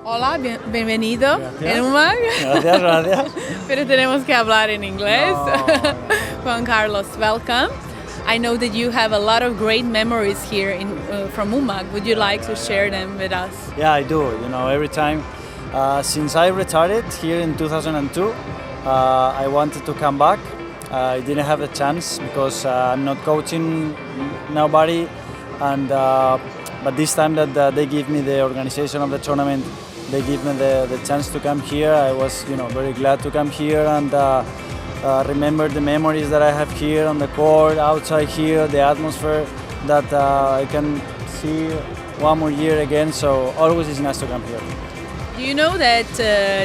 Hola, bienvenido Gracias. en Umag. Gracias, gracias. Pero tenemos que hablar en inglés. No. Juan Carlos, welcome. I know that you have a lot of great memories here from Umag. Would you like to share them with us? Yeah, I do. Every time since I retired here in 2002, I wanted to come back. I didn't have a chance because I'm not coaching nobody, and but this time that they give me the organization of the tournament, they give me the chance to come here. I was very glad to come here and remember the memories that I have here on the court, outside here, the atmosphere that I can see one more year again. So always is nice to come here. Do you know that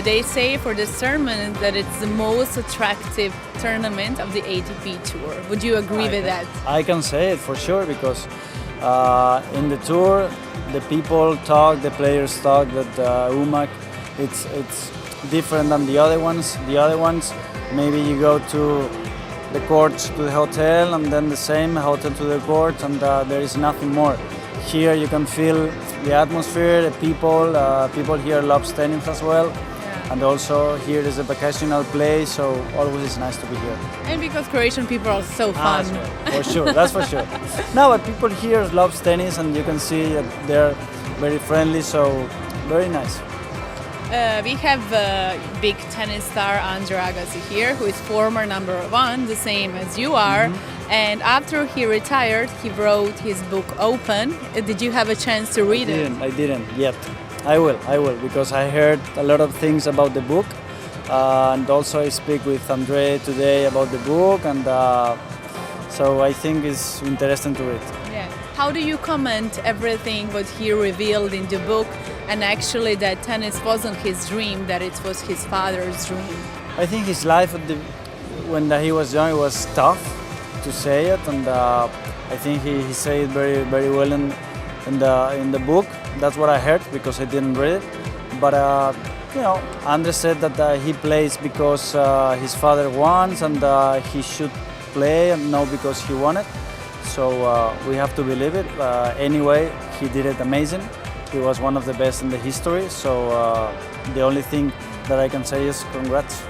they say for this tournament that it's the most attractive tournament of the ATP Tour? Would you agree with that? I can say it for sure because in the tour, the people talk, the players talk that Umag, it's different than the other ones. The other ones, maybe you go to the courts to the hotel and then the same hotel to the court, and there is nothing more. Here you can feel the atmosphere, the people. People here love tennis as well. Yeah. And also here is a vacational place, so always it's nice to be here. And because Croatian people are so fun. For sure, that's for sure. No, but people here love tennis, and you can see that they're very friendly, so very nice. We have big tennis star Andre Agassi here, who is former #1, the same as you are. Mm-hmm. And after he retired, he wrote his book Open. Did you have a chance to read it? I didn't yet. I will, because I heard a lot of things about the book. And also I speak with Andre today about the book, and so I think it's interesting to read. Yeah. How do you comment everything what he revealed in the book, and actually that tennis wasn't his dream, that it was his father's dream? I think his life when he was young was tough, to say it, and I think he said it very, very well in the book. That's what I heard because I didn't read it. But Andre said that he plays because his father wants, and he should play, and not because he wanted. So we have to believe it. Anyway, he did it amazing. He was one of the best in the history. So the only thing that I can say is congrats.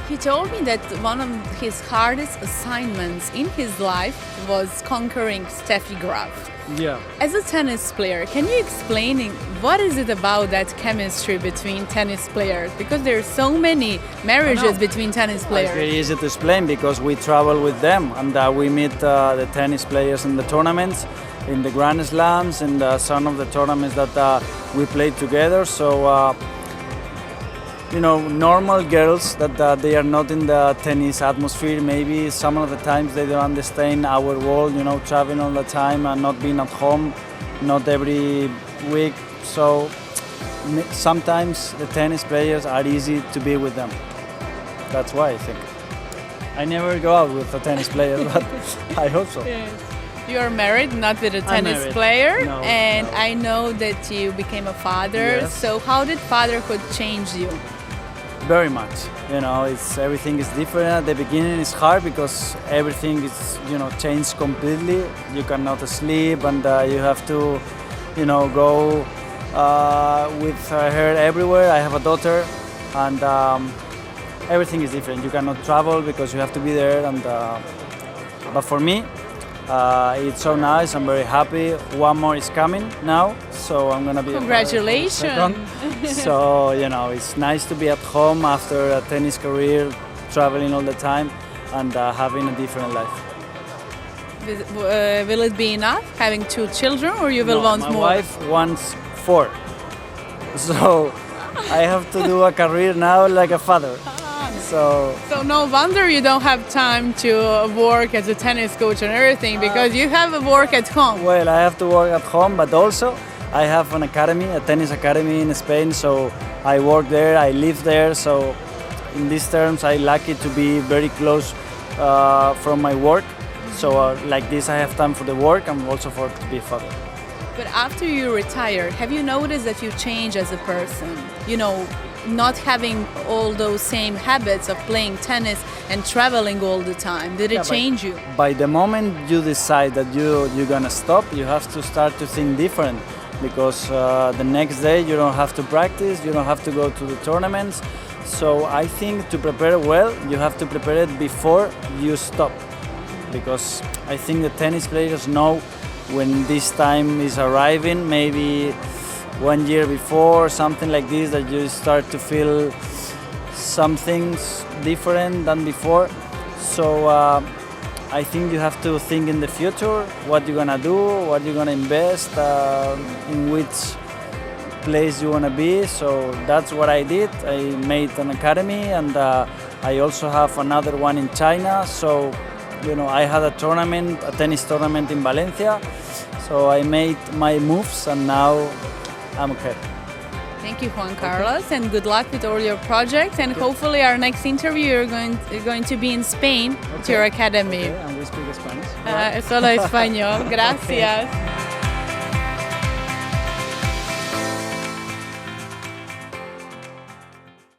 He told me that one of his hardest assignments in his life was conquering Steffi Graf. Yeah. As a tennis player, can you explain what is it about that chemistry between tennis players? Because there are so many marriages between tennis players. It's very easy to explain because we travel with them, and we meet the tennis players in the tournaments, in the Grand Slams, and some of the tournaments that we played together. So normal girls that they are not in the tennis atmosphere. Maybe some of the times they don't understand our world, traveling all the time and not being at home, not every week. So sometimes the tennis players are easy to be with them. That's why I think. I never go out with a tennis player, but I hope so. Yes. You are married, not with a tennis married. player, No, and no. I know that you became a father. Yes. So how did fatherhood change you? Very much. Everything is different. At the beginning it's hard because everything is changed completely. You cannot sleep, and you have to go with her everywhere. I have a daughter, and everything is different. You cannot travel because you have to be there. And but for me, it's so nice. I'm very happy. One more is coming now, so I'm gonna be. Congratulations! So it's nice to be at home after a tennis career, traveling all the time, and having a different life. Will it be enough having 2 children, or you will want my more? My wife wants 4, so I have to do a career now like a father. So no wonder you don't have time to work as a tennis coach and everything, because you have a work at home. Well, I have to work at home, but also I have an academy, a tennis academy in Spain, so I work there, I live there, so in these terms I like it to be very close from my work. So like this I have time for the work and also for to be a father. But after you retire, have you noticed that you change as a person? Not having all those same habits of playing tennis and traveling all the time. Did it change you? By the moment you decide that you're gonna stop, you have to start to think different. because the next day you don't have to practice, you don't have to go to the tournaments. So I think to prepare well, you have to prepare it before you stop, because I think the tennis players know when this time is arriving, maybe 1 year before, something like this, that you start to feel some things different than before. So I think you have to think in the future what you're gonna do, what you're gonna invest, in which place you wanna be. So that's what I did. I made an academy, and I also have another one in China. So I had a tournament, a tennis tournament in Valencia. So I made my moves, and now I'm okay. Thank you, Juan Carlos, and good luck with all your projects. And hopefully, our next interview you're going to be in Spain, to your academy. Okay, and we speak Spanish. Solo español. Gracias.